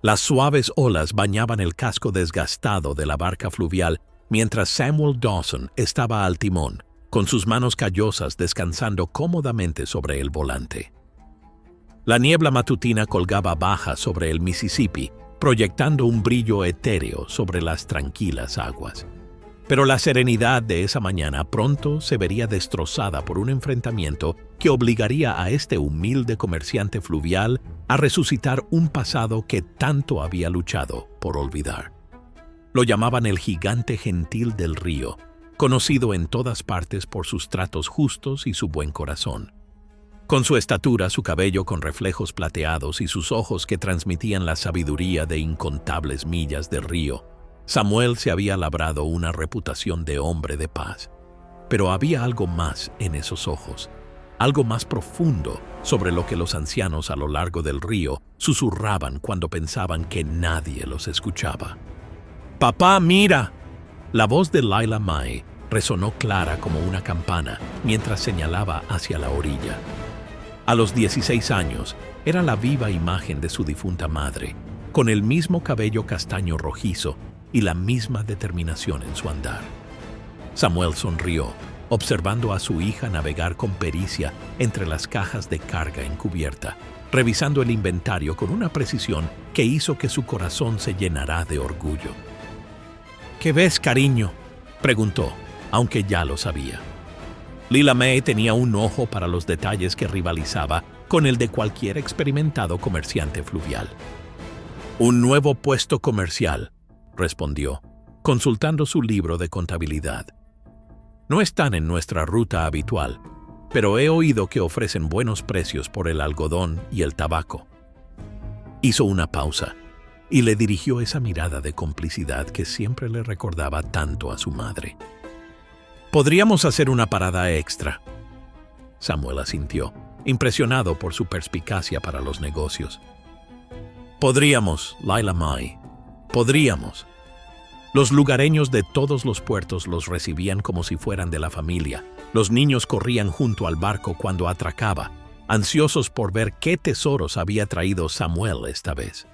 Las suaves olas bañaban el casco desgastado de la barca fluvial mientras Samuel Dawson estaba al timón, con sus manos callosas descansando cómodamente sobre el volante. La niebla matutina colgaba baja sobre el Mississippi, proyectando un brillo etéreo sobre las tranquilas aguas. Pero la serenidad de esa mañana pronto se vería destrozada por un enfrentamiento que obligaría a este humilde comerciante fluvial a resucitar un pasado que tanto había luchado por olvidar. Lo llamaban el gigante gentil del río, conocido en todas partes por sus tratos justos y su buen corazón. Con su estatura, su cabello con reflejos plateados y sus ojos que transmitían la sabiduría de incontables millas de río, Samuel se había labrado una reputación de hombre de paz. Pero había algo más en esos ojos, algo más profundo sobre lo que los ancianos a lo largo del río susurraban cuando pensaban que nadie los escuchaba. «¡Papá, mira!». La voz de Lila Mae resonó clara como una campana mientras señalaba hacia la orilla. A los 16 años, era la viva imagen de su difunta madre, con el mismo cabello castaño rojizo y la misma determinación en su andar. Samuel sonrió, observando a su hija navegar con pericia entre las cajas de carga encubierta, revisando el inventario con una precisión que hizo que su corazón se llenara de orgullo. «¿Qué ves, cariño?», preguntó, aunque ya lo sabía. Lila Mae tenía un ojo para los detalles que rivalizaba con el de cualquier experimentado comerciante fluvial. «Un nuevo puesto comercial», respondió, consultando su libro de contabilidad. «No están en nuestra ruta habitual, pero he oído que ofrecen buenos precios por el algodón y el tabaco». Hizo una pausa y le dirigió esa mirada de complicidad que siempre le recordaba tanto a su madre. «Podríamos hacer una parada extra». Samuel asintió, impresionado por su perspicacia para los negocios. «Podríamos, Lila Mae, podríamos». Los lugareños de todos los puertos los recibían como si fueran de la familia. Los niños corrían junto al barco cuando atracaba, ansiosos por ver qué tesoros había traído Samuel esta vez.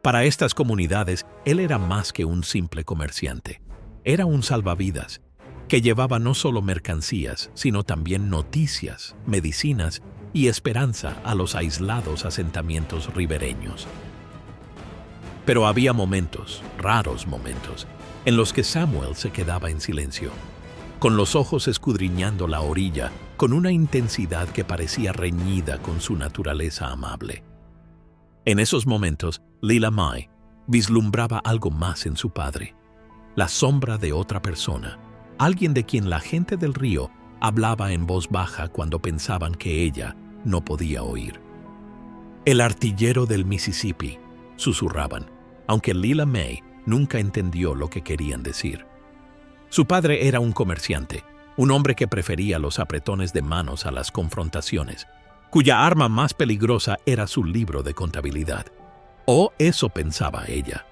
Para estas comunidades, él era más que un simple comerciante. Era un salvavidas, que llevaba no solo mercancías, sino también noticias, medicinas y esperanza a los aislados asentamientos ribereños. Pero había momentos, raros momentos, en los que Samuel se quedaba en silencio, con los ojos escudriñando la orilla con una intensidad que parecía reñida con su naturaleza amable. En esos momentos, Lila Mae vislumbraba algo más en su padre, la sombra de otra persona, alguien de quien la gente del río hablaba en voz baja cuando pensaban que ella no podía oír. «El artillero del Mississippi», susurraban, aunque Lila Mae nunca entendió lo que querían decir. Su padre era un comerciante, un hombre que prefería los apretones de manos a las confrontaciones, cuya arma más peligrosa era su libro de contabilidad. O eso pensaba ella.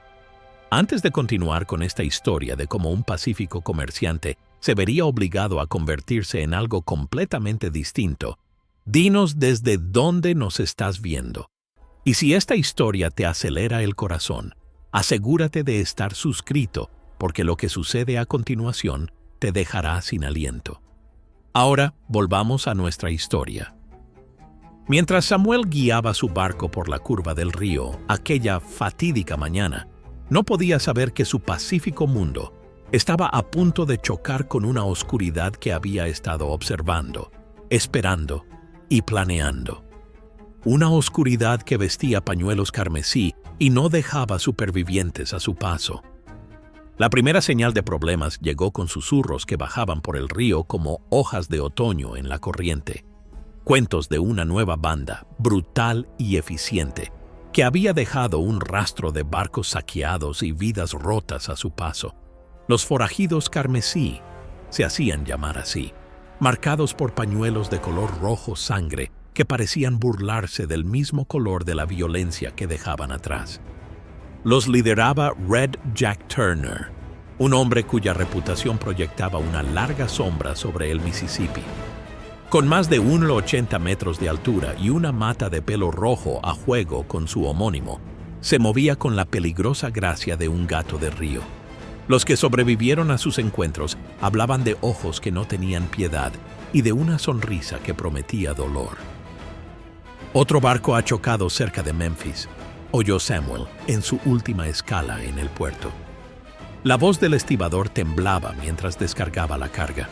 Antes de continuar con esta historia de cómo un pacífico comerciante se vería obligado a convertirse en algo completamente distinto, dinos desde dónde nos estás viendo. Y si esta historia te acelera el corazón, asegúrate de estar suscrito, porque lo que sucede a continuación te dejará sin aliento. Ahora volvamos a nuestra historia. Mientras Samuel guiaba su barco por la curva del río aquella fatídica mañana, no podía saber que su pacífico mundo estaba a punto de chocar con una oscuridad que había estado observando, esperando y planeando. Una oscuridad que vestía pañuelos carmesí y no dejaba supervivientes a su paso. La primera señal de problemas llegó con susurros que bajaban por el río como hojas de otoño en la corriente. Cuentos de una nueva banda, brutal y eficiente, que había dejado un rastro de barcos saqueados y vidas rotas a su paso. Los forajidos carmesí se hacían llamar así, marcados por pañuelos de color rojo sangre que parecían burlarse del mismo color de la violencia que dejaban atrás. Los lideraba Red Jack Turner, un hombre cuya reputación proyectaba una larga sombra sobre el Mississippi. Con más de 1,80 metros de altura y una mata de pelo rojo a juego con su homónimo, Se movía con la peligrosa gracia de un gato de río. Los que sobrevivieron a sus encuentros hablaban de ojos que no tenían piedad y de una sonrisa que prometía dolor. Otro barco ha chocado cerca de Memphis, oyó Samuel en su última escala en el puerto. La voz del estibador temblaba mientras descargaba la carga.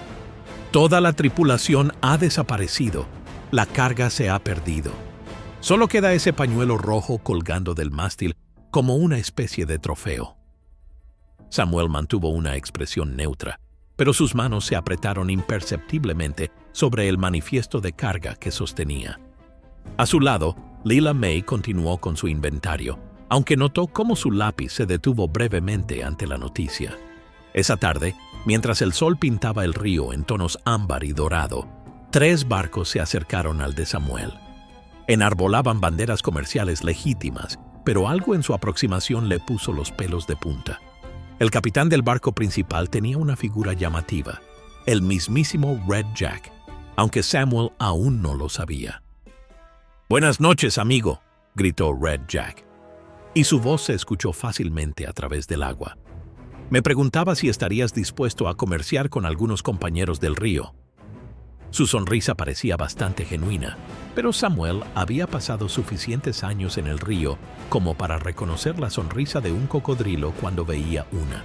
Toda la tripulación ha desaparecido. La carga se ha perdido. Solo queda ese pañuelo rojo colgando del mástil como una especie de trofeo. Samuel mantuvo una expresión neutra, pero sus manos se apretaron imperceptiblemente sobre el manifiesto de carga que sostenía. A su lado, Lila May continuó con su inventario, aunque notó cómo su lápiz se detuvo brevemente ante la noticia. Esa tarde, mientras el sol pintaba el río en tonos ámbar y dorado, 3 barcos se acercaron al de Samuel. Enarbolaban banderas comerciales legítimas, pero algo en su aproximación le puso los pelos de punta. El capitán del barco principal tenía una figura llamativa, el mismísimo Red Jack, aunque Samuel aún no lo sabía. «Buenas noches, amigo», gritó Red Jack, y su voz se escuchó fácilmente a través del agua. «Me preguntaba si estarías dispuesto a comerciar con algunos compañeros del río». Su sonrisa parecía bastante genuina, pero Samuel había pasado suficientes años en el río como para reconocer la sonrisa de un cocodrilo cuando veía una.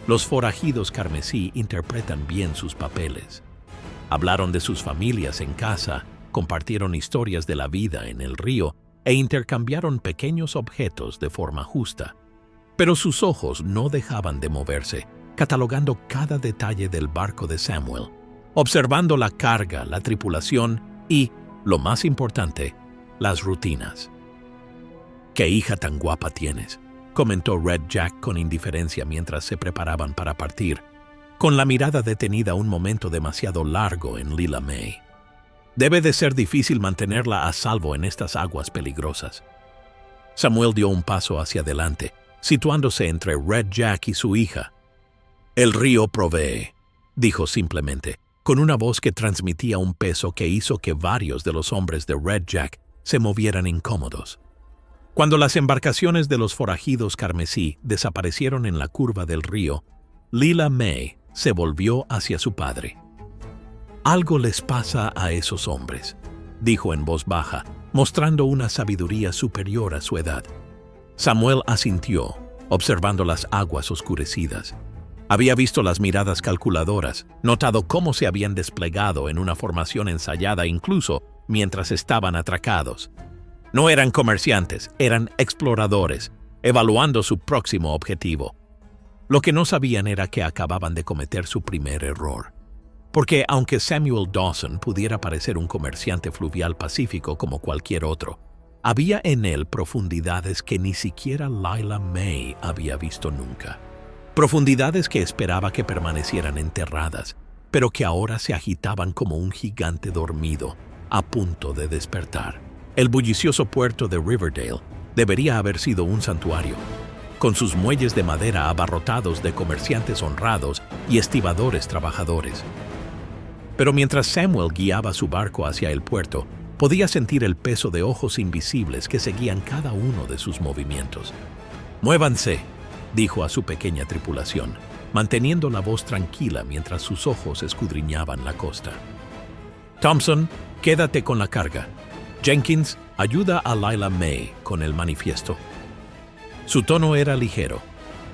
Los forajidos carmesí interpretan bien sus papeles. Hablaron de sus familias en casa, compartieron historias de la vida en el río e intercambiaron pequeños objetos de forma justa. Pero sus ojos no dejaban de moverse, catalogando cada detalle del barco de Samuel, observando la carga, la tripulación y, lo más importante, las rutinas. «Qué hija tan guapa tienes», comentó Red Jack con indiferencia mientras se preparaban para partir, con la mirada detenida un momento demasiado largo en Lila May. «Debe de ser difícil mantenerla a salvo en estas aguas peligrosas». Samuel dio un paso hacia adelante, situándose entre Red Jack y su hija. «El río provee», dijo simplemente, con una voz que transmitía un peso que hizo que varios de los hombres de Red Jack se movieran incómodos. Cuando las embarcaciones de los forajidos carmesí desaparecieron en la curva del río, Lila May se volvió hacia su padre. «Algo les pasa a esos hombres», dijo en voz baja, mostrando una sabiduría superior a su edad. Samuel asintió, observando las aguas oscurecidas. Había visto las miradas calculadoras, notado cómo se habían desplegado en una formación ensayada incluso mientras estaban atracados. No eran comerciantes, eran exploradores, evaluando su próximo objetivo. Lo que no sabían era que acababan de cometer su primer error. Porque aunque Samuel Dawson pudiera parecer un comerciante fluvial pacífico como cualquier otro, había en él profundidades que ni siquiera Lila May había visto nunca. Profundidades que esperaba que permanecieran enterradas, pero que ahora se agitaban como un gigante dormido, a punto de despertar. El bullicioso puerto de Riverdale debería haber sido un santuario, con sus muelles de madera abarrotados de comerciantes honrados y estibadores trabajadores. Pero mientras Samuel guiaba su barco hacia el puerto, podía sentir el peso de ojos invisibles que seguían cada uno de sus movimientos. «Muévanse», dijo a su pequeña tripulación, manteniendo la voz tranquila mientras sus ojos escudriñaban la costa. «Thompson, quédate con la carga. Jenkins, ayuda a Lila May con el manifiesto». Su tono era ligero,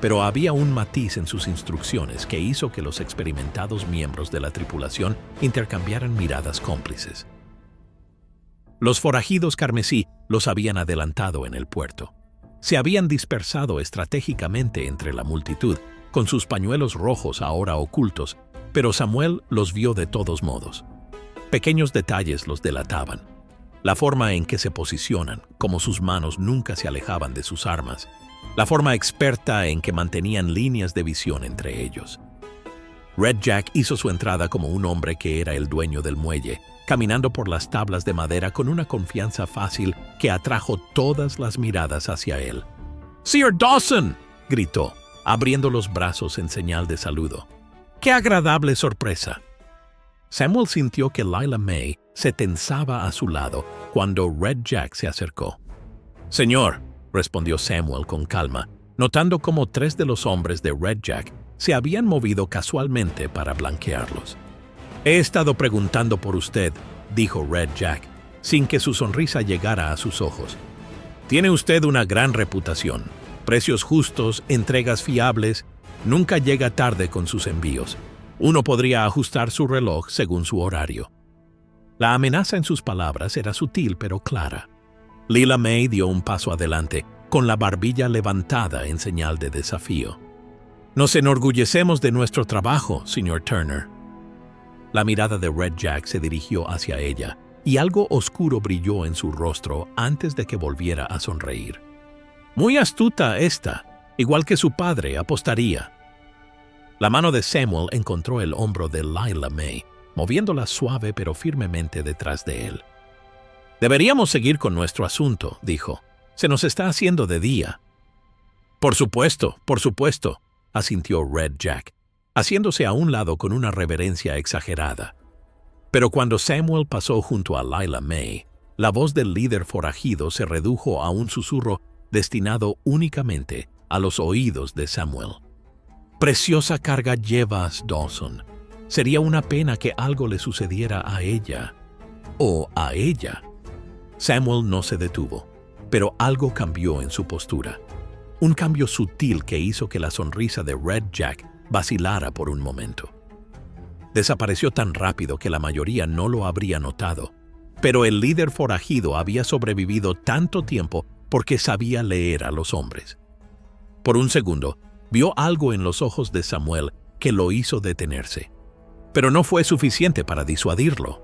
pero había un matiz en sus instrucciones que hizo que los experimentados miembros de la tripulación intercambiaran miradas cómplices. Los forajidos carmesí los habían adelantado en el puerto. Se habían dispersado estratégicamente entre la multitud, con sus pañuelos rojos ahora ocultos, pero Samuel los vio de todos modos. Pequeños detalles los delataban. La forma en que se posicionan, como sus manos nunca se alejaban de sus armas. La forma experta en que mantenían líneas de visión entre ellos. Red Jack hizo su entrada como un hombre que era el dueño del muelle, caminando por las tablas de madera con una confianza fácil que atrajo todas las miradas hacia él. «Sir Dawson», gritó, abriendo los brazos en señal de saludo. «¡Qué agradable sorpresa!». Samuel sintió que Lila May se tensaba a su lado cuando Red Jack se acercó. «Señor», respondió Samuel con calma, notando cómo 3 de los hombres de Red Jack se habían movido casualmente para blanquearlos. «He estado preguntando por usted», dijo Red Jack, sin que su sonrisa llegara a sus ojos. «Tiene usted una gran reputación, precios justos, entregas fiables, nunca llega tarde con sus envíos. Uno podría ajustar su reloj según su horario». La amenaza en sus palabras era sutil pero clara. Lila May dio un paso adelante, con la barbilla levantada en señal de desafío. «Nos enorgullecemos de nuestro trabajo, señor Turner». La mirada de Red Jack se dirigió hacia ella, y algo oscuro brilló en su rostro antes de que volviera a sonreír. «Muy astuta esta, igual que su padre apostaría». La mano de Samuel encontró el hombro de Lila May, moviéndola suave pero firmemente detrás de él. «Deberíamos seguir con nuestro asunto», dijo. «Se nos está haciendo de día». Por supuesto», asintió Red Jack, haciéndose a un lado con una reverencia exagerada. Pero cuando Samuel pasó junto a Lila May, la voz del líder forajido se redujo a un susurro destinado únicamente a los oídos de Samuel. «Preciosa carga llevas, Dawson. Sería una pena que algo le sucediera a ella. O a ella». Samuel no se detuvo, pero algo cambió en su postura. Un cambio sutil que hizo que la sonrisa de Red Jack vacilara por un momento. Desapareció tan rápido que la mayoría no lo habría notado, pero el líder forajido había sobrevivido tanto tiempo porque sabía leer a los hombres. Por un segundo, vio algo en los ojos de Samuel que lo hizo detenerse, pero no fue suficiente para disuadirlo.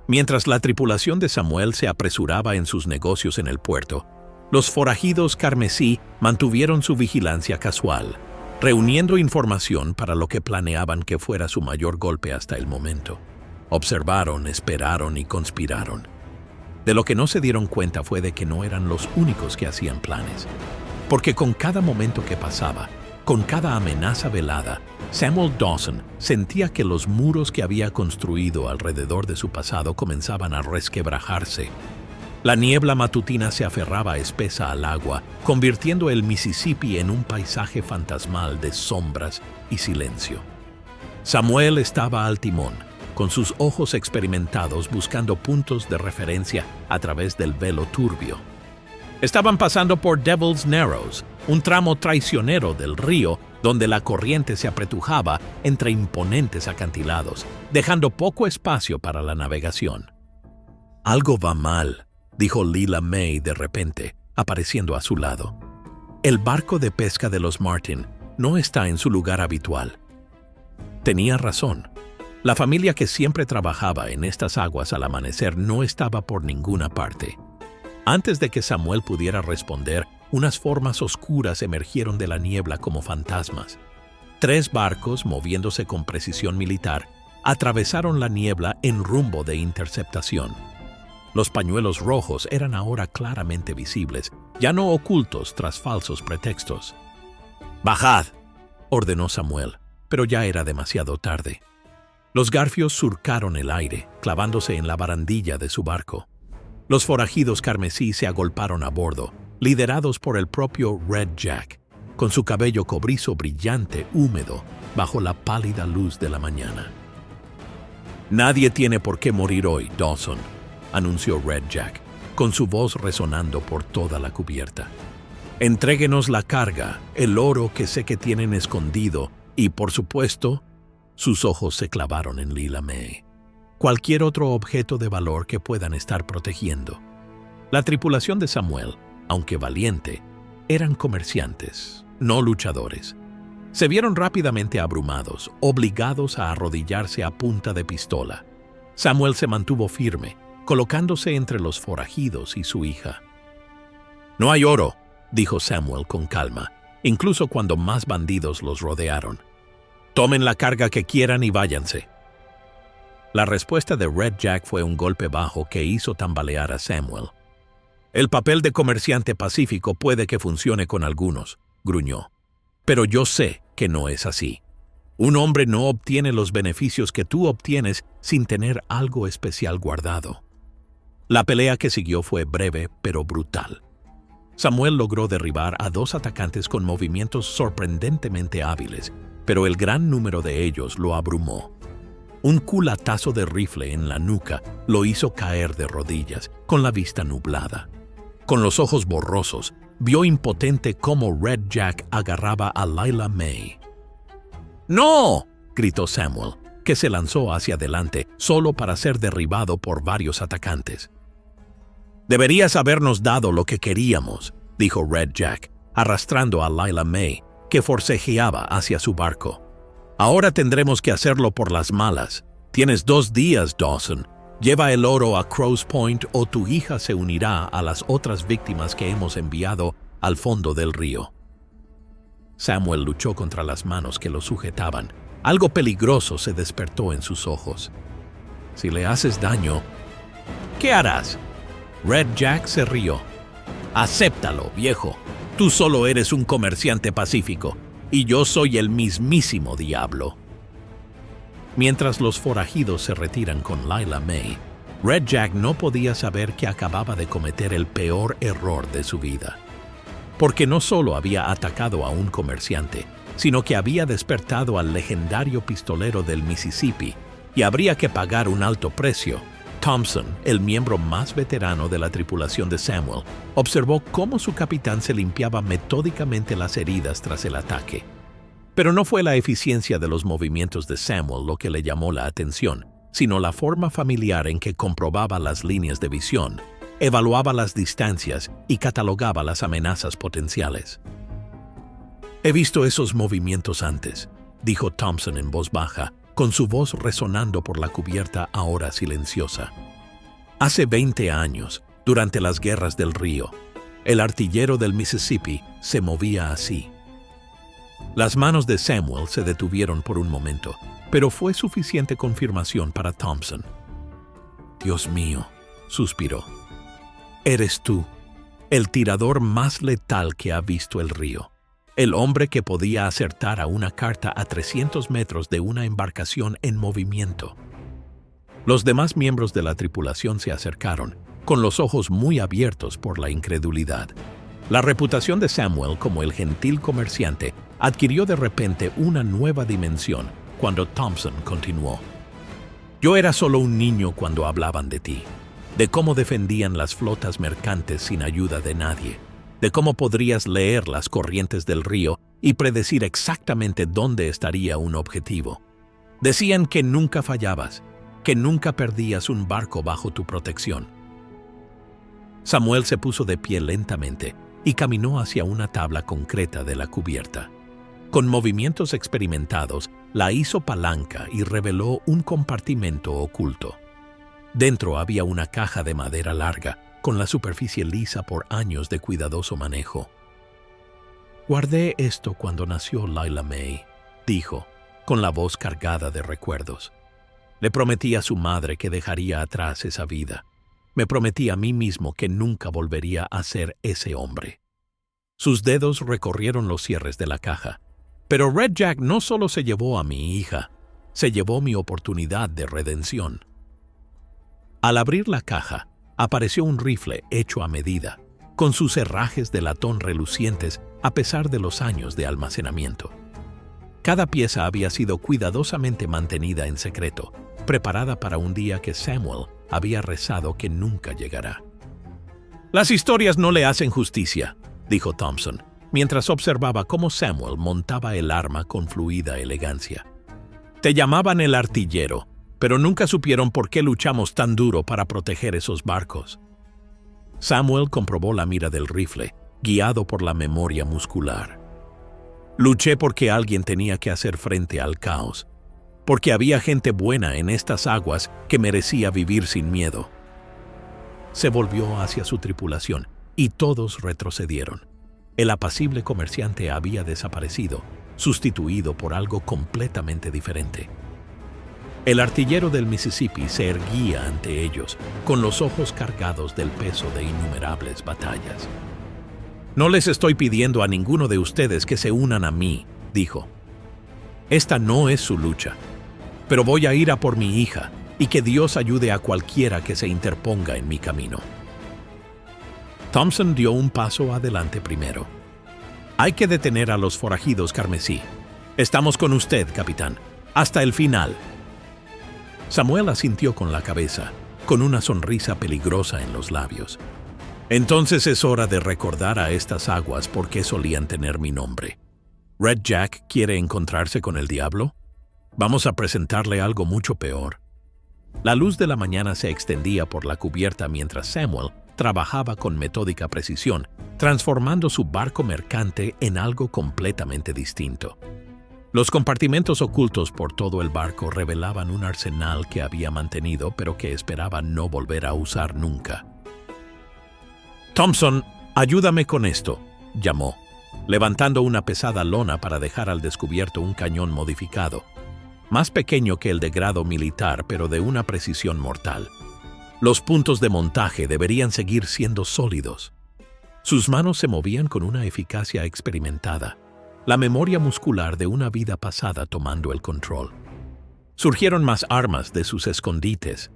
Mientras la tripulación de Samuel se apresuraba en sus negocios en el puerto, los forajidos carmesí mantuvieron su vigilancia casual, reuniendo información para lo que planeaban que fuera su mayor golpe hasta el momento. Observaron, esperaron y conspiraron. De lo que no se dieron cuenta fue de que no eran los únicos que hacían planes, porque con cada momento que pasaba, con cada amenaza velada, Samuel Dawson sentía que los muros que había construido alrededor de su pasado comenzaban a resquebrajarse. La niebla matutina se aferraba espesa al agua, convirtiendo el Mississippi en un paisaje fantasmal de sombras y silencio. Samuel estaba al timón, con sus ojos experimentados buscando puntos de referencia a través del velo turbio. Estaban pasando por Devil's Narrows, un tramo traicionero del río donde la corriente se apretujaba entre imponentes acantilados, dejando poco espacio para la navegación. «Algo va mal», dijo Lila May de repente, apareciendo a su lado. «El barco de pesca de los Martin no está en su lugar habitual». Tenía razón. La familia que siempre trabajaba en estas aguas al amanecer no estaba por ninguna parte. Antes de que Samuel pudiera responder, unas formas oscuras emergieron de la niebla como fantasmas. 3 barcos, moviéndose con precisión militar, atravesaron la niebla en rumbo de interceptación. Los pañuelos rojos eran ahora claramente visibles, ya no ocultos tras falsos pretextos. «¡Bajad!», ordenó Samuel, pero ya era demasiado tarde. Los garfios surcaron el aire, clavándose en la barandilla de su barco. Los forajidos carmesí se agolparon a bordo, liderados por el propio Red Jack, con su cabello cobrizo brillante, húmedo, bajo la pálida luz de la mañana. «Nadie tiene por qué morir hoy, Dawson», anunció Red Jack, con su voz resonando por toda la cubierta. «Entréguenos la carga, el oro que sé que tienen escondido y, por supuesto», sus ojos se clavaron en Lila May, «cualquier otro objeto de valor que puedan estar protegiendo». La tripulación de Samuel, aunque valiente, eran comerciantes, no luchadores. Se vieron rápidamente abrumados, obligados a arrodillarse a punta de pistola. Samuel se mantuvo firme, colocándose entre los forajidos y su hija. «No hay oro», dijo Samuel con calma, incluso cuando más bandidos los rodearon. «Tomen la carga que quieran y váyanse». La respuesta de Red Jack fue un golpe bajo que hizo tambalear a Samuel. «El papel de comerciante pacífico puede que funcione con algunos», gruñó. «Pero yo sé que no es así. Un hombre no obtiene los beneficios que tú obtienes sin tener algo especial guardado». La pelea que siguió fue breve pero brutal. Samuel logró derribar a 2 atacantes con movimientos sorprendentemente hábiles, pero el gran número de ellos lo abrumó. Un culatazo de rifle en la nuca lo hizo caer de rodillas, con la vista nublada. Con los ojos borrosos, vio impotente cómo Red Jack agarraba a Lila May. ¡No!, gritó Samuel, que se lanzó hacia adelante solo para ser derribado por varios atacantes. «Deberías habernos dado lo que queríamos», dijo Red Jack, arrastrando a Lila May, que forcejeaba hacia su barco. «Ahora tendremos que hacerlo por las malas. Tienes 2 días, Dawson. Lleva el oro a Crows Point o tu hija se unirá a las otras víctimas que hemos enviado al fondo del río». Samuel luchó contra las manos que lo sujetaban. Algo peligroso se despertó en sus ojos. «Si le haces daño, ¿qué harás?». Red Jack se rió. «Acéptalo, viejo. Tú solo eres un comerciante pacífico, y yo soy el mismísimo diablo». Mientras los forajidos se retiran con Lila May, Red Jack no podía saber que acababa de cometer el peor error de su vida. Porque no solo había atacado a un comerciante, sino que había despertado al legendario pistolero del Mississippi y habría que pagar un alto precio. Thompson, el miembro más veterano de la tripulación de Samuel, observó cómo su capitán se limpiaba metódicamente las heridas tras el ataque. Pero no fue la eficiencia de los movimientos de Samuel lo que le llamó la atención, sino la forma familiar en que comprobaba las líneas de visión, evaluaba las distancias y catalogaba las amenazas potenciales. «He visto esos movimientos antes», dijo Thompson en voz baja, con su voz resonando por la cubierta ahora silenciosa. «Hace 20 años, durante las guerras del río, el artillero del Mississippi se movía así». Las manos de Samuel se detuvieron por un momento, pero fue suficiente confirmación para Thompson. «Dios mío», suspiró. «Eres tú, el tirador más letal que ha visto el río. El hombre que podía acertar a una carta a 300 metros de una embarcación en movimiento». Los demás miembros de la tripulación se acercaron, con los ojos muy abiertos por la incredulidad. La reputación de Samuel como el gentil comerciante adquirió de repente una nueva dimensión cuando Thompson continuó. «Yo era solo un niño cuando hablaban de ti, de cómo defendían las flotas mercantes sin ayuda de nadie, de cómo podrías leer las corrientes del río y predecir exactamente dónde estaría un objetivo. Decían que nunca fallabas, que nunca perdías un barco bajo tu protección». Samuel se puso de pie lentamente y caminó hacia una tabla concreta de la cubierta. Con movimientos experimentados, la hizo palanca y reveló un compartimento oculto. Dentro había una caja de madera larga, con la superficie lisa por años de cuidadoso manejo. «Guardé esto cuando nació Lila May», dijo, con la voz cargada de recuerdos. «Le prometí a su madre que dejaría atrás esa vida. Me prometí a mí mismo que nunca volvería a ser ese hombre». Sus dedos recorrieron los cierres de la caja. «Pero Red Jack no solo se llevó a mi hija, se llevó mi oportunidad de redención». Al abrir la caja, apareció un rifle hecho a medida, con sus herrajes de latón relucientes a pesar de los años de almacenamiento. Cada pieza había sido cuidadosamente mantenida en secreto, preparada para un día que Samuel había rezado que nunca llegará. «Las historias no le hacen justicia», dijo Thompson, mientras observaba cómo Samuel montaba el arma con fluida elegancia. «Te llamaban el artillero, pero nunca supieron por qué luchamos tan duro para proteger esos barcos». Samuel comprobó la mira del rifle, guiado por la memoria muscular. «Luché porque alguien tenía que hacer frente al caos, porque había gente buena en estas aguas que merecía vivir sin miedo». Se volvió hacia su tripulación y todos retrocedieron. El apacible comerciante había desaparecido, sustituido por algo completamente diferente. El artillero del Mississippi se erguía ante ellos, con los ojos cargados del peso de innumerables batallas. «No les estoy pidiendo a ninguno de ustedes que se unan a mí», dijo. «Esta no es su lucha, pero voy a ir a por mi hija y que Dios ayude a cualquiera que se interponga en mi camino». Thompson dio un paso adelante primero. Hay que detener a los forajidos carmesí. Estamos con usted, capitán. Hasta el final. Samuel asintió con la cabeza, con una sonrisa peligrosa en los labios. Entonces es hora de recordar a estas aguas por qué solían tener mi nombre. ¿Red Jack quiere encontrarse con el diablo? Vamos a presentarle algo mucho peor. La luz de la mañana se extendía por la cubierta mientras Samuel trabajaba con metódica precisión, transformando su barco mercante en algo completamente distinto. Los compartimentos ocultos por todo el barco revelaban un arsenal que había mantenido pero que esperaba no volver a usar nunca. «Thompson, ayúdame con esto», llamó, levantando una pesada lona para dejar al descubierto un cañón modificado, más pequeño que el de grado militar pero de una precisión mortal. Los puntos de montaje deberían seguir siendo sólidos. Sus manos se movían con una eficacia experimentada, la memoria muscular de una vida pasada tomando el control. Surgieron más armas de sus escondites,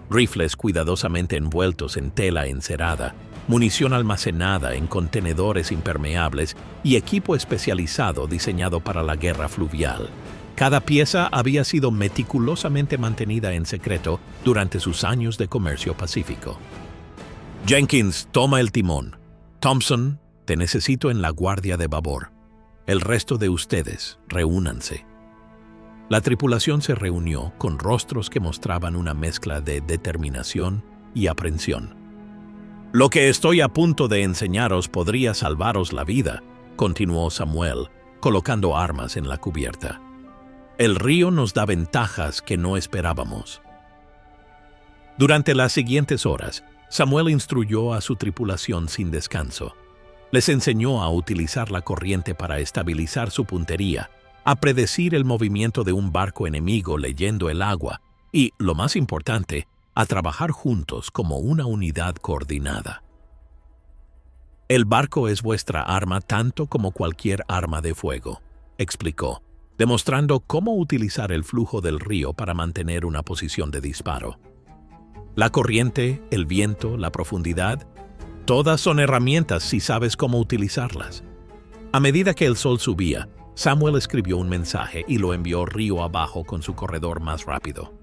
rifles cuidadosamente envueltos en tela encerada, munición almacenada en contenedores impermeables y equipo especializado diseñado para la guerra fluvial. Cada pieza había sido meticulosamente mantenida en secreto durante sus años de comercio pacífico. «Jenkins, toma el timón. Thompson, te necesito en la guardia de babor. El resto de ustedes, reúnanse». La tripulación se reunió con rostros que mostraban una mezcla de determinación y aprensión. «Lo que estoy a punto de enseñaros podría salvaros la vida», continuó Samuel, colocando armas en la cubierta. «El río nos da ventajas que no esperábamos». Durante las siguientes horas, Samuel instruyó a su tripulación sin descanso. Les enseñó a utilizar la corriente para estabilizar su puntería, a predecir el movimiento de un barco enemigo leyendo el agua y, lo más importante, a trabajar juntos como una unidad coordinada. «El barco es vuestra arma tanto como cualquier arma de fuego», explicó, demostrando cómo utilizar el flujo del río para mantener una posición de disparo. La corriente, el viento, la profundidad, todas son herramientas si sabes cómo utilizarlas. A medida que el sol subía, Samuel escribió un mensaje y lo envió río abajo con su corredor más rápido.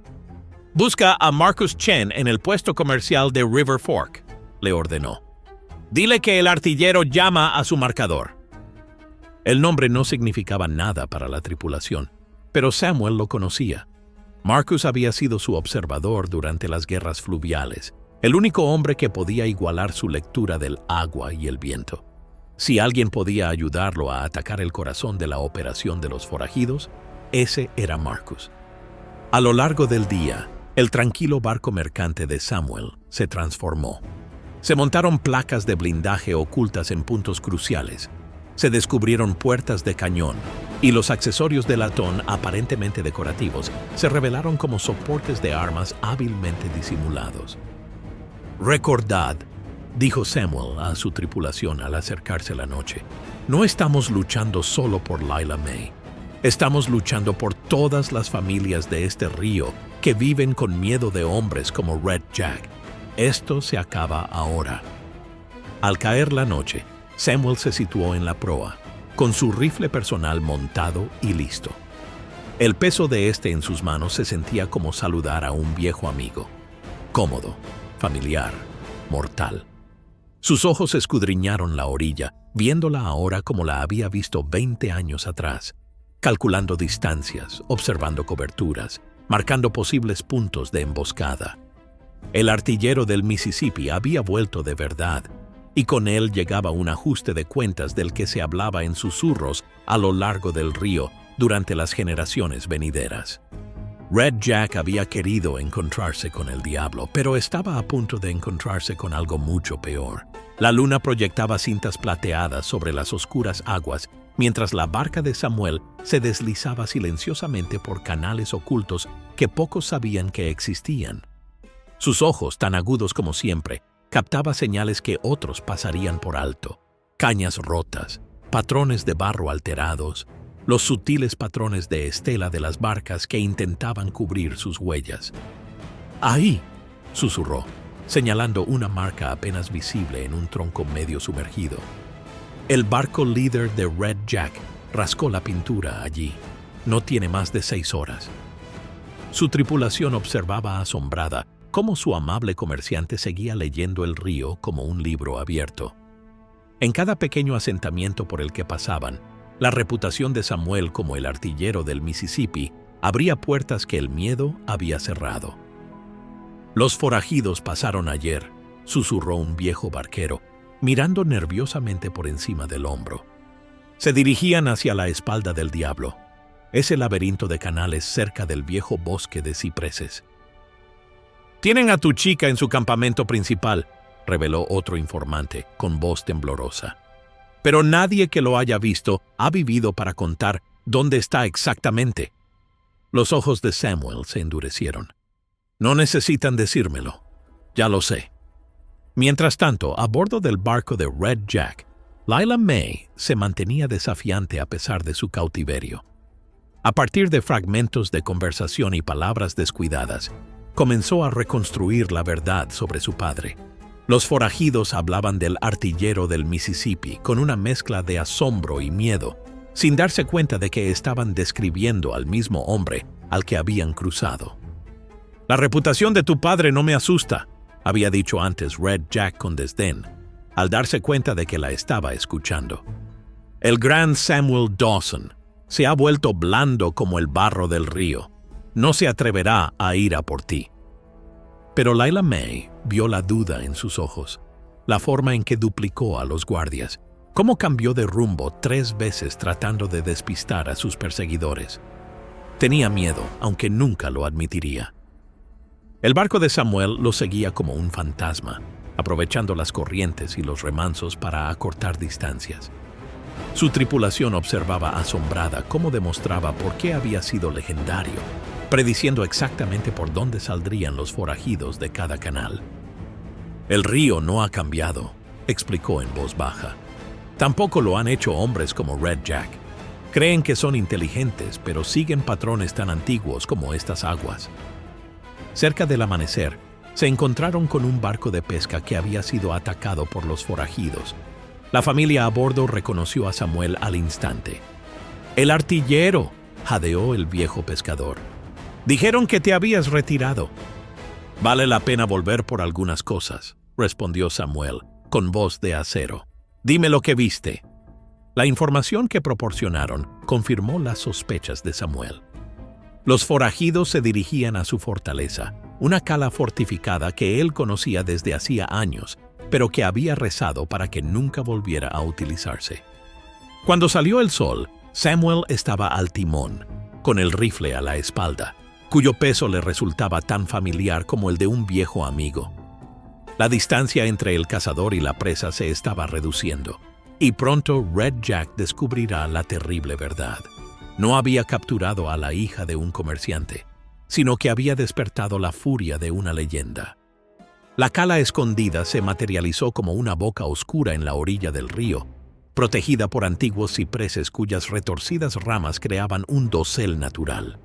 «Busca a Marcus Chen en el puesto comercial de River Fork», le ordenó. «Dile que el artillero llama a su marcador». El nombre no significaba nada para la tripulación, pero Samuel lo conocía. Marcus había sido su observador durante las guerras fluviales, el único hombre que podía igualar su lectura del agua y el viento. Si alguien podía ayudarlo a atacar el corazón de la operación de los forajidos, ese era Marcus. A lo largo del día, el tranquilo barco mercante de Samuel se transformó. Se montaron placas de blindaje ocultas en puntos cruciales. Se descubrieron puertas de cañón y los accesorios de latón aparentemente decorativos se revelaron como soportes de armas hábilmente disimulados. «Recordad», dijo Samuel a su tripulación al acercarse la noche, «no estamos luchando solo por Lila May. Estamos luchando por todas las familias de este río que viven con miedo de hombres como Red Jack. Esto se acaba ahora». Al caer la noche, Samuel se situó en la proa, con su rifle personal montado y listo. El peso de este en sus manos se sentía como saludar a un viejo amigo. Cómodo, familiar, mortal. Sus ojos escudriñaron la orilla, viéndola ahora como la había visto 20 años atrás, calculando distancias, observando coberturas, marcando posibles puntos de emboscada. El artillero del Mississippi había vuelto de verdad, y con él llegaba un ajuste de cuentas del que se hablaba en susurros a lo largo del río durante las generaciones venideras. Red Jack había querido encontrarse con el diablo, pero estaba a punto de encontrarse con algo mucho peor. La luna proyectaba cintas plateadas sobre las oscuras aguas, mientras la barca de Samuel se deslizaba silenciosamente por canales ocultos que pocos sabían que existían. Sus ojos, tan agudos como siempre, captaba señales que otros pasarían por alto: cañas rotas, patrones de barro alterados, los sutiles patrones de estela de las barcas que intentaban cubrir sus huellas. «Ahí», susurró, señalando una marca apenas visible en un tronco medio sumergido. El barco líder de Red Jack rascó la pintura allí. No tiene más de 6 horas. Su tripulación observaba asombrada cómo su amable comerciante seguía leyendo el río como un libro abierto. En cada pequeño asentamiento por el que pasaban, la reputación de Samuel como el artillero del Mississippi abría puertas que el miedo había cerrado. «Los forajidos pasaron ayer», susurró un viejo barquero, mirando nerviosamente por encima del hombro. Se dirigían hacia la espalda del diablo, ese laberinto de canales cerca del viejo bosque de cipreses. «Tienen a tu chica en su campamento principal», reveló otro informante, con voz temblorosa. «Pero nadie que lo haya visto ha vivido para contar dónde está exactamente». Los ojos de Samuel se endurecieron. «No necesitan decírmelo. Ya lo sé». Mientras tanto, a bordo del barco de Red Jack, Lila May se mantenía desafiante a pesar de su cautiverio. A partir de fragmentos de conversación y palabras descuidadas, comenzó a reconstruir la verdad sobre su padre. Los forajidos hablaban del artillero del Mississippi con una mezcla de asombro y miedo, sin darse cuenta de que estaban describiendo al mismo hombre al que habían cruzado. «La reputación de tu padre no me asusta», había dicho antes Red Jack con desdén, al darse cuenta de que la estaba escuchando. «El gran Samuel Dawson se ha vuelto blando como el barro del río. No se atreverá a ir a por ti». Pero Lila May vio la duda en sus ojos, la forma en que duplicó a los guardias, cómo cambió de rumbo 3 veces tratando de despistar a sus perseguidores. Tenía miedo, aunque nunca lo admitiría. El barco de Samuel lo seguía como un fantasma, aprovechando las corrientes y los remansos para acortar distancias. Su tripulación observaba asombrada cómo demostraba por qué había sido legendario, prediciendo exactamente por dónde saldrían los forajidos de cada canal. «El río no ha cambiado», explicó en voz baja. «Tampoco lo han hecho hombres como Red Jack. Creen que son inteligentes, pero siguen patrones tan antiguos como estas aguas». Cerca del amanecer, se encontraron con un barco de pesca que había sido atacado por los forajidos. La familia a bordo reconoció a Samuel al instante. «¡El artillero!», jadeó el viejo pescador. «Dijeron que te habías retirado». «Vale la pena volver por algunas cosas», respondió Samuel, con voz de acero. «Dime lo que viste». La información que proporcionaron confirmó las sospechas de Samuel. Los forajidos se dirigían a su fortaleza, una cala fortificada que él conocía desde hacía años, pero que había rezado para que nunca volviera a utilizarse. Cuando salió el sol, Samuel estaba al timón, con el rifle a la espalda, cuyo peso le resultaba tan familiar como el de un viejo amigo. La distancia entre el cazador y la presa se estaba reduciendo, y pronto Red Jack descubrirá la terrible verdad. No había capturado a la hija de un comerciante, sino que había despertado la furia de una leyenda. La cala escondida se materializó como una boca oscura en la orilla del río, protegida por antiguos cipreses cuyas retorcidas ramas creaban un dosel natural.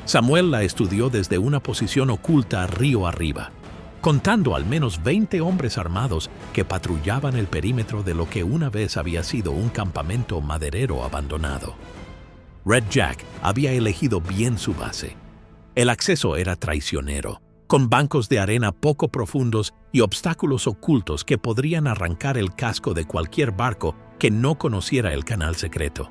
Samuel la estudió desde una posición oculta río arriba, contando al menos 20 hombres armados que patrullaban el perímetro de lo que una vez había sido un campamento maderero abandonado. Red Jack había elegido bien su base. El acceso era traicionero, con bancos de arena poco profundos y obstáculos ocultos que podrían arrancar el casco de cualquier barco que no conociera el canal secreto.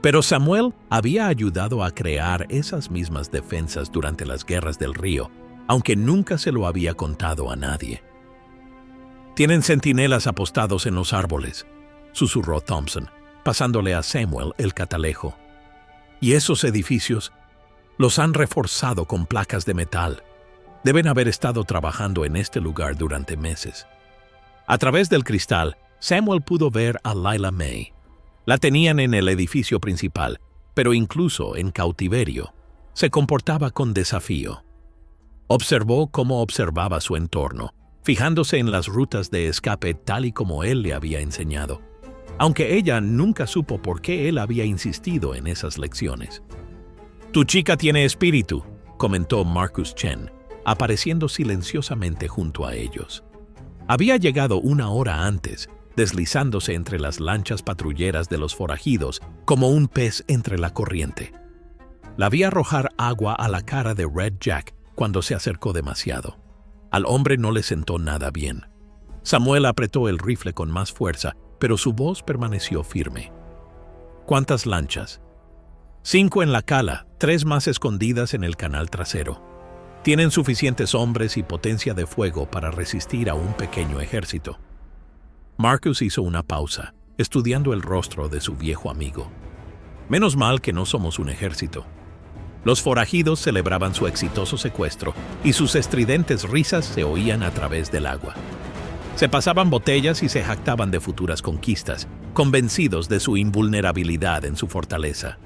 Pero Samuel había ayudado a crear esas mismas defensas durante las guerras del río, aunque nunca se lo había contado a nadie. «Tienen centinelas apostados en los árboles», susurró Thompson, pasándole a Samuel el catalejo. «Y esos edificios los han reforzado con placas de metal. Deben haber estado trabajando en este lugar durante meses». A través del cristal, Samuel pudo ver a Lila May. La tenían en el edificio principal, pero incluso en cautiverio, se comportaba con desafío. Observó cómo observaba su entorno, fijándose en las rutas de escape tal y como él le había enseñado, aunque ella nunca supo por qué él había insistido en esas lecciones. «Tu chica tiene espíritu», comentó Marcus Chen, apareciendo silenciosamente junto a ellos. Había llegado una hora antes, deslizándose entre las lanchas patrulleras de los forajidos como un pez entre la corriente. La vi arrojar agua a la cara de Red Jack cuando se acercó demasiado. Al hombre no le sentó nada bien. Samuel apretó el rifle con más fuerza, pero su voz permaneció firme. ¿Cuántas lanchas? 5 en la cala, 3 más escondidas en el canal trasero. Tienen suficientes hombres y potencia de fuego para resistir a un pequeño ejército. Marcus hizo una pausa, estudiando el rostro de su viejo amigo. Menos mal que no somos un ejército. Los forajidos celebraban su exitoso secuestro y sus estridentes risas se oían a través del agua. Se pasaban botellas y se jactaban de futuras conquistas, convencidos de su invulnerabilidad en su fortaleza.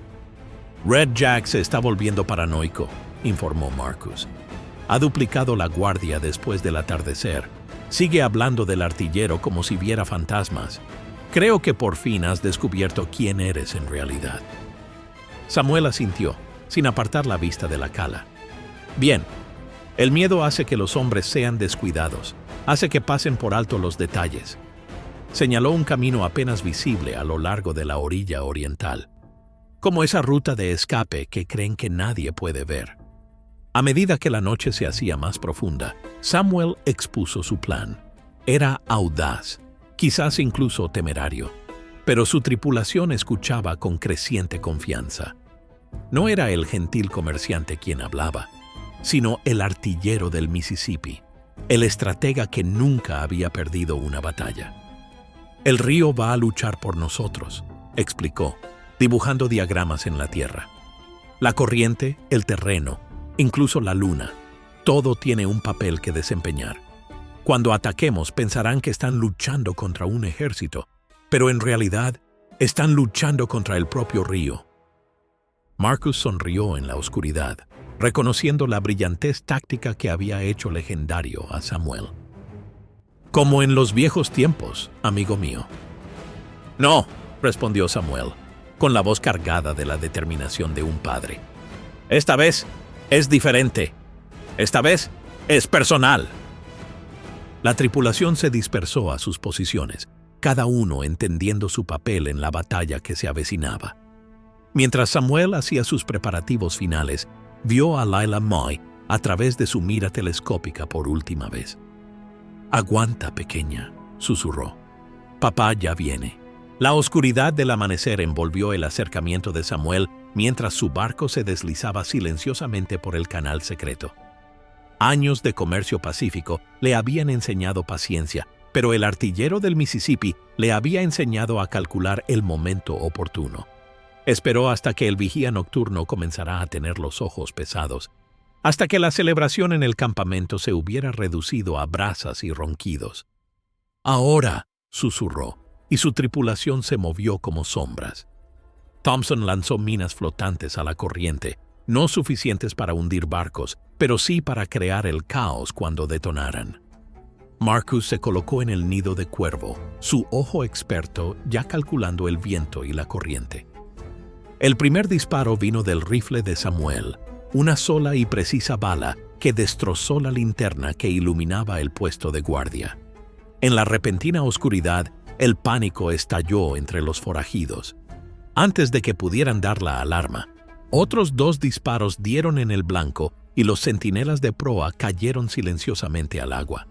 Red Jack se está volviendo paranoico, informó Marcus. Ha duplicado la guardia después del atardecer. Sigue hablando del artillero como si viera fantasmas. Creo que por fin has descubierto quién eres en realidad. Samuel asintió, sin apartar la vista de la cala. Bien, el miedo hace que los hombres sean descuidados, hace que pasen por alto los detalles. Señaló un camino apenas visible a lo largo de la orilla oriental, como esa ruta de escape que creen que nadie puede ver. A medida que la noche se hacía más profunda, Samuel expuso su plan. Era audaz, quizás incluso temerario, pero su tripulación escuchaba con creciente confianza. No era el gentil comerciante quien hablaba, sino el artillero del Mississippi, el estratega que nunca había perdido una batalla. El río va a luchar por nosotros, explicó, dibujando diagramas en la tierra. La corriente, el terreno, incluso la luna, todo tiene un papel que desempeñar. Cuando ataquemos pensarán que están luchando contra un ejército, pero en realidad están luchando contra el propio río. Marcus sonrió en la oscuridad, reconociendo la brillantez táctica que había hecho legendario a Samuel. Como en los viejos tiempos, amigo mío. No, respondió Samuel, con la voz cargada de la determinación de un padre. Esta vez es diferente. Esta vez es personal. La tripulación se dispersó a sus posiciones, cada uno entendiendo su papel en la batalla que se avecinaba. Mientras Samuel hacía sus preparativos finales, vio a Lila Moy a través de su mira telescópica por última vez. «Aguanta, pequeña», susurró. «Papá ya viene». La oscuridad del amanecer envolvió el acercamiento de Samuel mientras su barco se deslizaba silenciosamente por el canal secreto. Años de comercio pacífico le habían enseñado paciencia, pero el artillero del Mississippi le había enseñado a calcular el momento oportuno. Esperó hasta que el vigía nocturno comenzara a tener los ojos pesados, hasta que la celebración en el campamento se hubiera reducido a brasas y ronquidos. «Ahora», susurró, y su tripulación se movió como sombras. Thompson lanzó minas flotantes a la corriente, no suficientes para hundir barcos, pero sí para crear el caos cuando detonaran. Marcus se colocó en el nido de cuervo, su ojo experto ya calculando el viento y la corriente. El primer disparo vino del rifle de Samuel, una sola y precisa bala que destrozó la linterna que iluminaba el puesto de guardia. En la repentina oscuridad, el pánico estalló entre los forajidos. Antes de que pudieran dar la alarma, otros 2 disparos dieron en el blanco y los centinelas de proa cayeron silenciosamente al agua.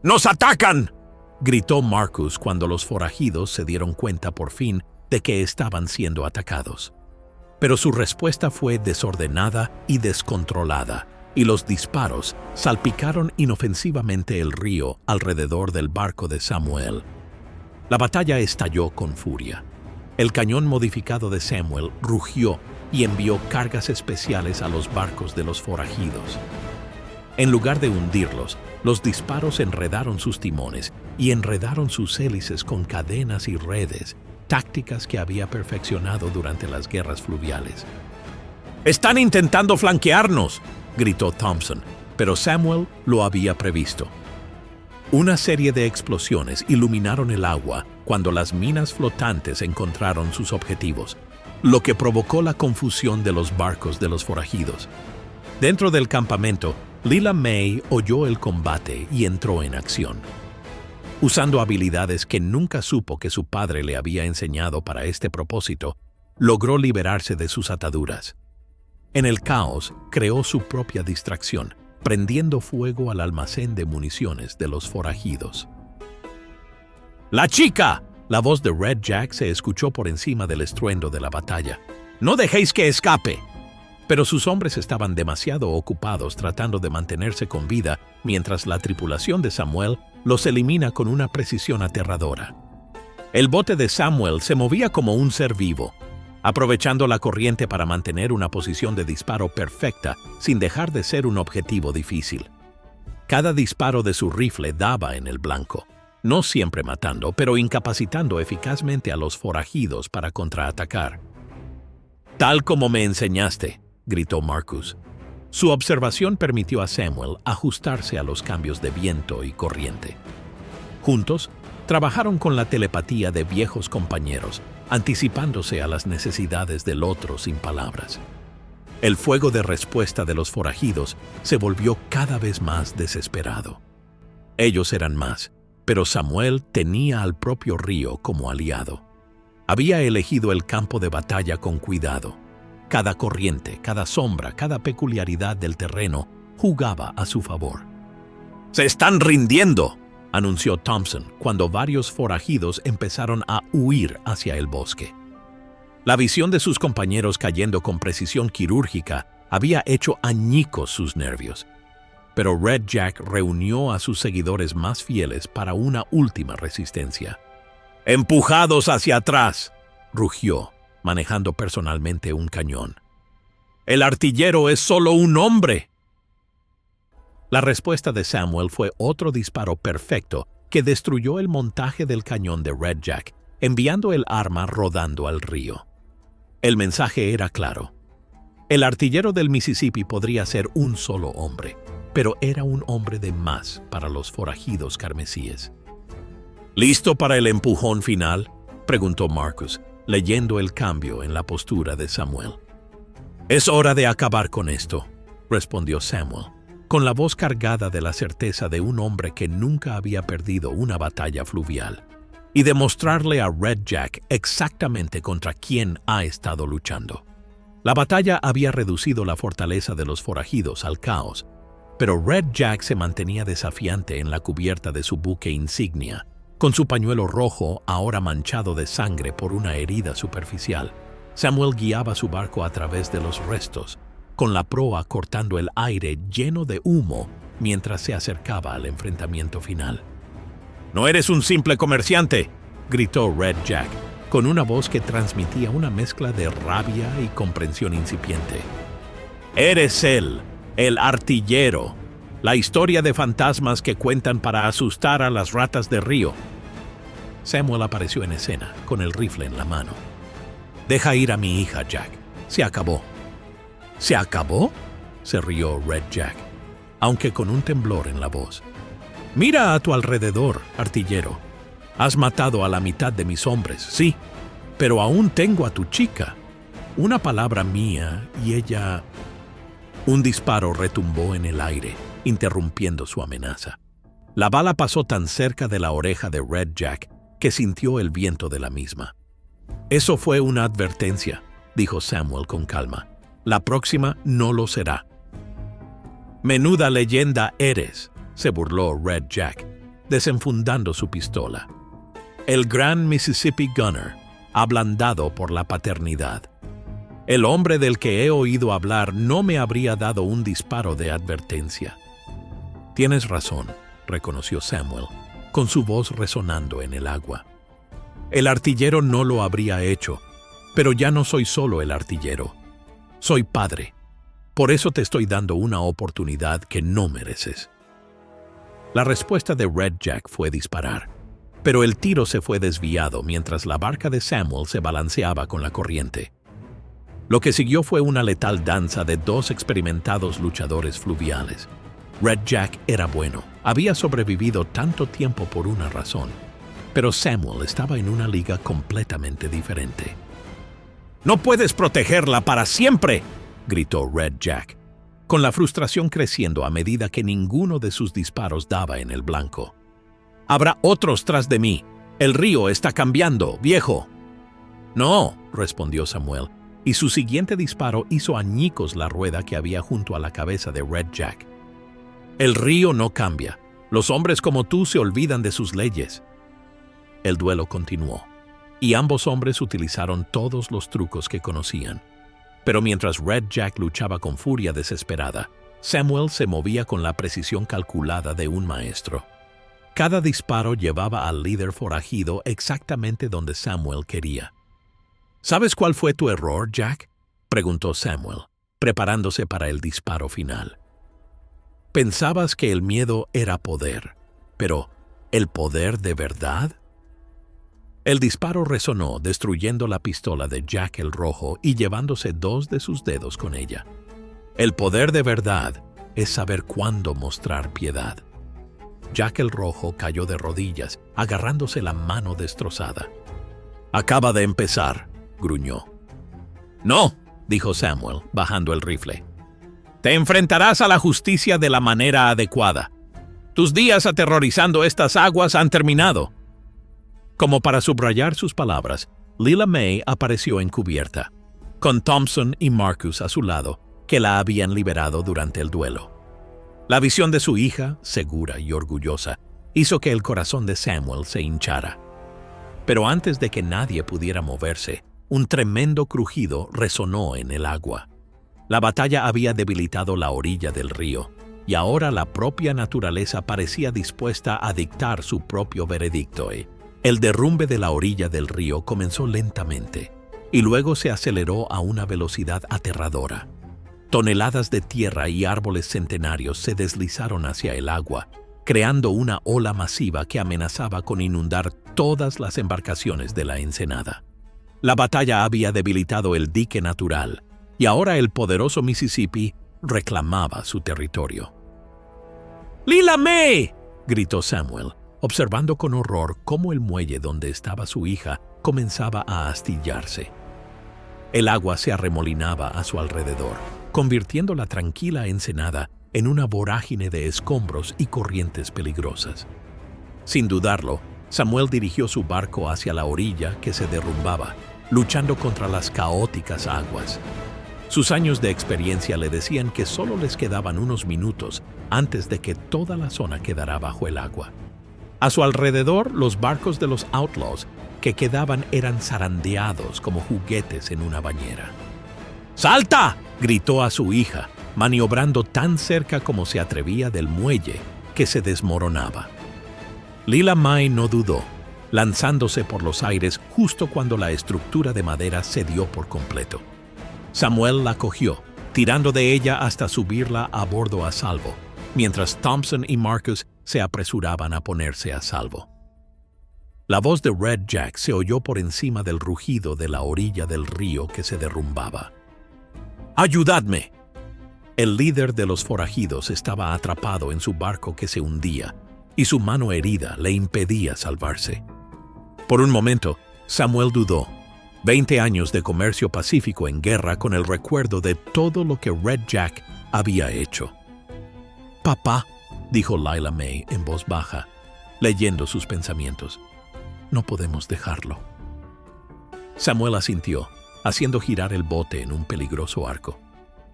«¡Nos atacan!», gritó Marcus cuando los forajidos se dieron cuenta por fin de que estaban siendo atacados. Pero su respuesta fue desordenada y descontrolada, y los disparos salpicaron inofensivamente el río alrededor del barco de Samuel. La batalla estalló con furia. El cañón modificado de Samuel rugió y envió cargas especiales a los barcos de los forajidos. En lugar de hundirlos, los disparos enredaron sus timones y enredaron sus hélices con cadenas y redes, tácticas que había perfeccionado durante las guerras fluviales. «¡Están intentando flanquearnos!», gritó Thompson, pero Samuel lo había previsto. Una serie de explosiones iluminaron el agua cuando las minas flotantes encontraron sus objetivos, lo que provocó la confusión de los barcos de los forajidos. Dentro del campamento, Lila May oyó el combate y entró en acción. Usando habilidades que nunca supo que su padre le había enseñado para este propósito, logró liberarse de sus ataduras. En el caos, creó su propia distracción, prendiendo fuego al almacén de municiones de los forajidos. ¡La chica! La voz de Red Jack se escuchó por encima del estruendo de la batalla. ¡No dejéis que escape! Pero sus hombres estaban demasiado ocupados tratando de mantenerse con vida mientras la tripulación de Samuel los elimina con una precisión aterradora. El bote de Samuel se movía como un ser vivo, aprovechando la corriente para mantener una posición de disparo perfecta sin dejar de ser un objetivo difícil. Cada disparo de su rifle daba en el blanco, no siempre matando, pero incapacitando eficazmente a los forajidos para contraatacar. «Tal como me enseñaste», gritó Marcus. Su observación permitió a Samuel ajustarse a los cambios de viento y corriente. Juntos, trabajaron con la telepatía de viejos compañeros, anticipándose a las necesidades del otro sin palabras. El fuego de respuesta de los forajidos se volvió cada vez más desesperado. Ellos eran más, pero Samuel tenía al propio río como aliado. Había elegido el campo de batalla con cuidado. Cada corriente, cada sombra, cada peculiaridad del terreno jugaba a su favor. «¡Se están rindiendo!», anunció Thompson cuando varios forajidos empezaron a huir hacia el bosque. La visión de sus compañeros cayendo con precisión quirúrgica había hecho añicos sus nervios. Pero Red Jack reunió a sus seguidores más fieles para una última resistencia. «¡Empujados hacia atrás!», rugió, manejando personalmente un cañón. «¡El artillero es solo un hombre!». La respuesta de Samuel fue otro disparo perfecto que destruyó el montaje del cañón de Red Jack, enviando el arma rodando al río. El mensaje era claro. El artillero del Mississippi podría ser un solo hombre, pero era un hombre de más para los forajidos carmesíes. «¿Listo para el empujón final?», preguntó Marcus, leyendo el cambio en la postura de Samuel. «Es hora de acabar con esto», respondió Samuel, con la voz cargada de la certeza de un hombre que nunca había perdido una batalla fluvial, y demostrarle a Red Jack exactamente contra quién ha estado luchando. La batalla había reducido la fortaleza de los forajidos al caos, pero Red Jack se mantenía desafiante en la cubierta de su buque insignia, con su pañuelo rojo ahora manchado de sangre por una herida superficial. Samuel guiaba su barco a través de los restos, con la proa cortando el aire lleno de humo mientras se acercaba al enfrentamiento final. «¡No eres un simple comerciante!», gritó Red Jack, con una voz que transmitía una mezcla de rabia y comprensión incipiente. «Eres él, el artillero, la historia de fantasmas que cuentan para asustar a las ratas de río». Samuel apareció en escena, con el rifle en la mano. «Deja ir a mi hija, Jack. Se acabó». «¿Se acabó?», se rió Red Jack, aunque con un temblor en la voz. «Mira a tu alrededor, artillero. Has matado a la mitad de mis hombres, sí, pero aún tengo a tu chica. Una palabra mía y ella...». Un disparo retumbó en el aire, interrumpiendo su amenaza. La bala pasó tan cerca de la oreja de Red Jack que sintió el viento de la misma. «Eso fue una advertencia», dijo Samuel con calma. «La próxima no lo será». «Menuda leyenda eres», se burló Red Jack, desenfundando su pistola. «El gran Mississippi Gunner, ablandado por la paternidad. El hombre del que he oído hablar no me habría dado un disparo de advertencia». «Tienes razón», reconoció Samuel, con su voz resonando en el agua. «El artillero no lo habría hecho, pero ya no soy solo el artillero. Soy padre. Por eso te estoy dando una oportunidad que no mereces». La respuesta de Red Jack fue disparar, pero el tiro se fue desviado mientras la barca de Samuel se balanceaba con la corriente. Lo que siguió fue una letal danza de dos experimentados luchadores fluviales. Red Jack era bueno, había sobrevivido tanto tiempo por una razón, pero Samuel estaba en una liga completamente diferente. «¡No puedes protegerla para siempre!», gritó Red Jack. con la frustración creciendo a medida que ninguno de sus disparos daba en el blanco. «Habrá otros tras de mí. El río está cambiando, viejo». «No», respondió Samuel, y su siguiente disparo hizo añicos la rueda que había junto a la cabeza de Red Jack. «El río no cambia. Los hombres como tú se olvidan de sus leyes». El duelo continuó, y ambos hombres utilizaron todos los trucos que conocían. Pero mientras Red Jack luchaba con furia desesperada, Samuel se movía con la precisión calculada de un maestro. Cada disparo llevaba al líder forajido exactamente donde Samuel quería. «¿Sabes cuál fue tu error, Jack?», preguntó Samuel, preparándose para el disparo final. «Pensabas que el miedo era poder, pero ¿el poder de verdad?». El disparo resonó, destruyendo la pistola de Jack el Rojo y llevándose 2 de sus dedos con ella. El poder de verdad es saber cuándo mostrar piedad. Jack el Rojo cayó de rodillas, agarrándose la mano destrozada. «Acaba de empezar», gruñó. «No», dijo Samuel, bajando el rifle. «Te enfrentarás a la justicia de la manera adecuada. Tus días aterrorizando estas aguas han terminado». Como para subrayar sus palabras, Lila May apareció encubierta, con Thompson y Marcus a su lado, que la habían liberado durante el duelo. La visión de su hija, segura y orgullosa, hizo que el corazón de Samuel se hinchara. Pero antes de que nadie pudiera moverse, un tremendo crujido resonó en el agua. La batalla había debilitado la orilla del río, y ahora la propia naturaleza parecía dispuesta a dictar su propio veredicto. El derrumbe de la orilla del río comenzó lentamente, y luego se aceleró a una velocidad aterradora. Toneladas de tierra y árboles centenarios se deslizaron hacia el agua, creando una ola masiva que amenazaba con inundar todas las embarcaciones de la ensenada. La batalla había debilitado el dique natural, y ahora el poderoso Mississippi reclamaba su territorio. «¡Lila May!», gritó Samuel, observando con horror cómo el muelle donde estaba su hija comenzaba a astillarse. El agua se arremolinaba a su alrededor, convirtiendo la tranquila ensenada en una vorágine de escombros y corrientes peligrosas. Sin dudarlo, Samuel dirigió su barco hacia la orilla que se derrumbaba, luchando contra las caóticas aguas. Sus años de experiencia le decían que solo les quedaban unos minutos antes de que toda la zona quedara bajo el agua. A su alrededor, los barcos de los Outlaws que quedaban eran zarandeados como juguetes en una bañera. «¡Salta!», gritó a su hija, maniobrando tan cerca como se atrevía del muelle que se desmoronaba. Lila May no dudó, lanzándose por los aires justo cuando la estructura de madera cedió por completo. Samuel la cogió, tirando de ella hasta subirla a bordo a salvo, mientras Thompson y Marcus se apresuraban a ponerse a salvo. La voz de Red Jack se oyó por encima del rugido de la orilla del río que se derrumbaba. «¡Ayudadme!». El líder de los forajidos estaba atrapado en su barco que se hundía, y su mano herida le impedía salvarse. Por un momento, Samuel dudó. 20 años de comercio pacífico en guerra con el recuerdo de todo lo que Red Jack había hecho. «Papá», dijo Lila May en voz baja, leyendo sus pensamientos. «No podemos dejarlo». Samuel asintió, haciendo girar el bote en un peligroso arco.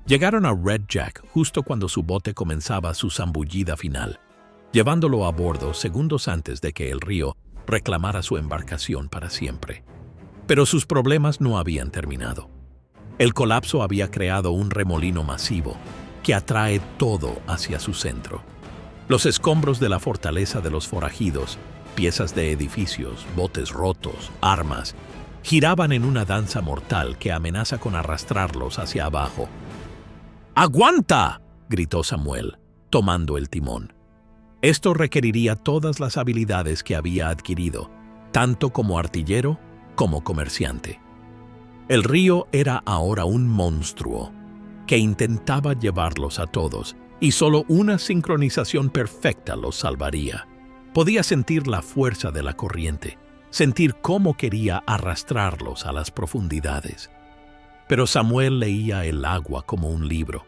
Llegaron a Red Jack justo cuando su bote comenzaba su zambullida final, llevándolo a bordo segundos antes de que el río reclamara su embarcación para siempre. Pero sus problemas no habían terminado. El colapso había creado un remolino masivo que atrae todo hacia su centro. Los escombros de la fortaleza de los forajidos, piezas de edificios, botes rotos, armas, giraban en una danza mortal que amenaza con arrastrarlos hacia abajo. «¡Aguanta!», gritó Samuel, tomando el timón. Esto requeriría todas las habilidades que había adquirido, tanto como artillero como comerciante. El río era ahora un monstruo que intentaba llevarlos a todos, y solo una sincronización perfecta los salvaría. Podía sentir la fuerza de la corriente, sentir cómo quería arrastrarlos a las profundidades. Pero Samuel leía el agua como un libro.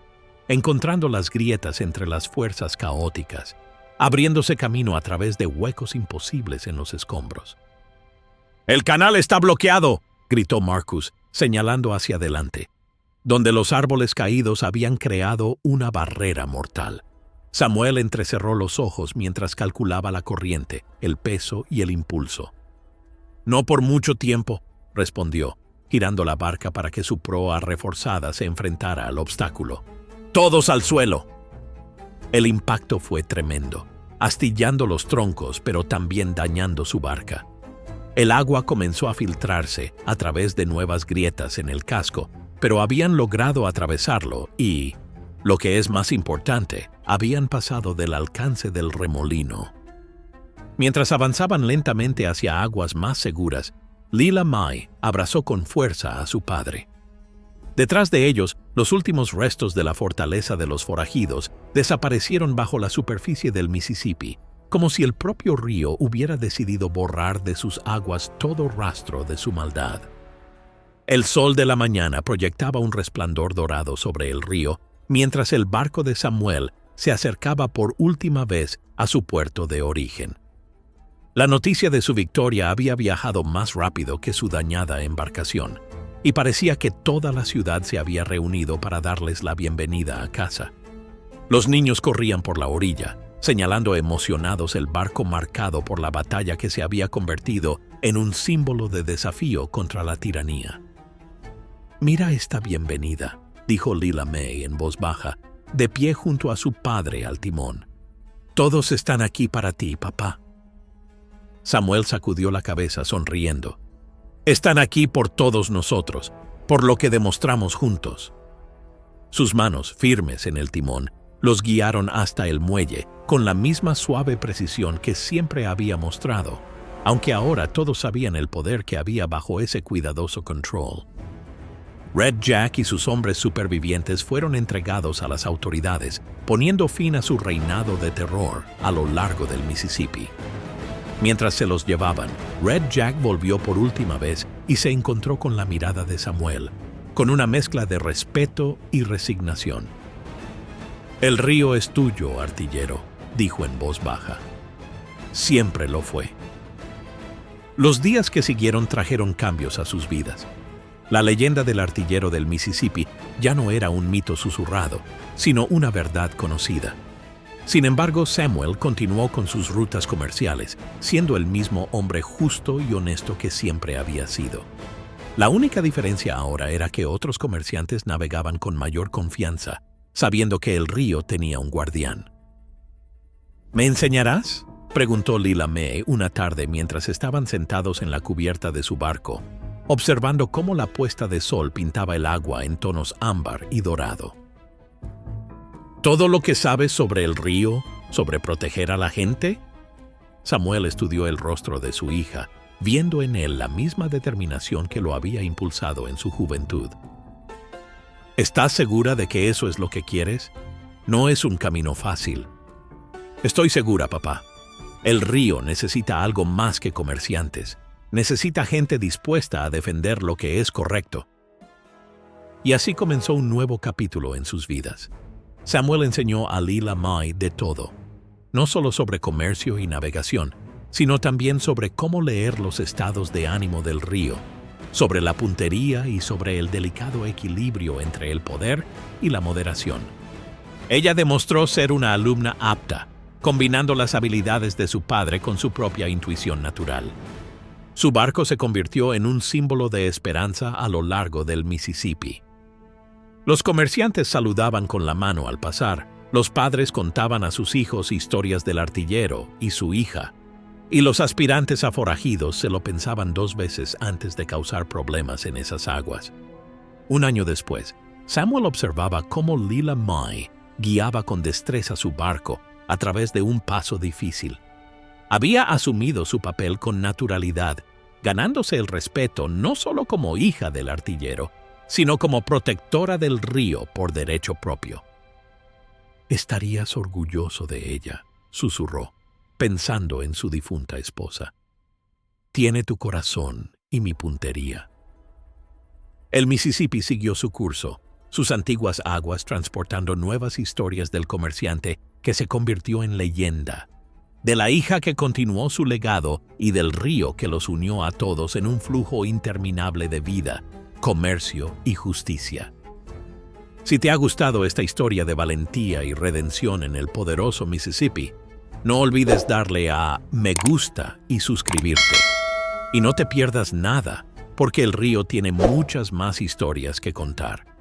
encontrando las grietas entre las fuerzas caóticas, abriéndose camino a través de huecos imposibles en los escombros. «¡El canal está bloqueado!», gritó Marcus, señalando hacia adelante, donde los árboles caídos habían creado una barrera mortal. Samuel entrecerró los ojos mientras calculaba la corriente, el peso y el impulso. «No por mucho tiempo», respondió, girando la barca para que su proa reforzada se enfrentara al obstáculo. «¡Todos al suelo!». El impacto fue tremendo, astillando los troncos pero también dañando su barca. El agua comenzó a filtrarse a través de nuevas grietas en el casco, pero habían logrado atravesarlo y, lo que es más importante, habían pasado del alcance del remolino. Mientras avanzaban lentamente hacia aguas más seguras, Lila Mae abrazó con fuerza a su padre. Detrás de ellos, los últimos restos de la fortaleza de los forajidos desaparecieron bajo la superficie del Mississippi, como si el propio río hubiera decidido borrar de sus aguas todo rastro de su maldad. El sol de la mañana proyectaba un resplandor dorado sobre el río, mientras el barco de Samuel se acercaba por última vez a su puerto de origen. La noticia de su victoria había viajado más rápido que su dañada embarcación, y parecía que toda la ciudad se había reunido para darles la bienvenida a casa. Los niños corrían por la orilla, señalando emocionados el barco marcado por la batalla que se había convertido en un símbolo de desafío contra la tiranía. «Mira esta bienvenida», dijo Lila Mae en voz baja, de pie junto a su padre al timón. «Todos están aquí para ti, papá». Samuel sacudió la cabeza sonriendo. «Están aquí por todos nosotros, por lo que demostramos juntos». Sus manos, firmes en el timón, los guiaron hasta el muelle con la misma suave precisión que siempre había mostrado, aunque ahora todos sabían el poder que había bajo ese cuidadoso control. Red Jack y sus hombres supervivientes fueron entregados a las autoridades, poniendo fin a su reinado de terror a lo largo del Mississippi. Mientras se los llevaban, Red Jack volvió por última vez y se encontró con la mirada de Samuel, con una mezcla de respeto y resignación. «El río es tuyo, artillero», dijo en voz baja. «Siempre lo fue». Los días que siguieron trajeron cambios a sus vidas. La leyenda del artillero del Mississippi ya no era un mito susurrado, sino una verdad conocida. Sin embargo, Samuel continuó con sus rutas comerciales, siendo el mismo hombre justo y honesto que siempre había sido. La única diferencia ahora era que otros comerciantes navegaban con mayor confianza, sabiendo que el río tenía un guardián. «¿Me enseñarás?», preguntó Lila Mae una tarde mientras estaban sentados en la cubierta de su barco, observando cómo la puesta de sol pintaba el agua en tonos ámbar y dorado. «¿Todo lo que sabes sobre el río, sobre proteger a la gente?». Samuel estudió el rostro de su hija, viendo en él la misma determinación que lo había impulsado en su juventud. «¿Estás segura de que eso es lo que quieres? No es un camino fácil». «Estoy segura, papá. El río necesita algo más que comerciantes. Necesita gente dispuesta a defender lo que es correcto». Y así comenzó un nuevo capítulo en sus vidas. Samuel enseñó a Lila Mae de todo, no solo sobre comercio y navegación, sino también sobre cómo leer los estados de ánimo del río, sobre la puntería y sobre el delicado equilibrio entre el poder y la moderación. Ella demostró ser una alumna apta, combinando las habilidades de su padre con su propia intuición natural. Su barco se convirtió en un símbolo de esperanza a lo largo del Mississippi. Los comerciantes saludaban con la mano al pasar, los padres contaban a sus hijos historias del artillero y su hija, y los aspirantes a forajidos se lo pensaban 2 veces antes de causar problemas en esas aguas. Un año después, Samuel observaba cómo Lila Mae guiaba con destreza su barco a través de un paso difícil. Había asumido su papel con naturalidad, ganándose el respeto no solo como hija del artillero, sino como protectora del río por derecho propio. «Estarías orgulloso de ella», susurró, pensando en su difunta esposa. «Tiene tu corazón y mi puntería». El Mississippi siguió su curso, sus antiguas aguas transportando nuevas historias del comerciante que se convirtió en leyenda, de la hija que continuó su legado y del río que los unió a todos en un flujo interminable de vida, comercio y justicia. Si te ha gustado esta historia de valentía y redención en el poderoso Mississippi, no olvides darle a me gusta y suscribirte. Y no te pierdas nada, porque el río tiene muchas más historias que contar.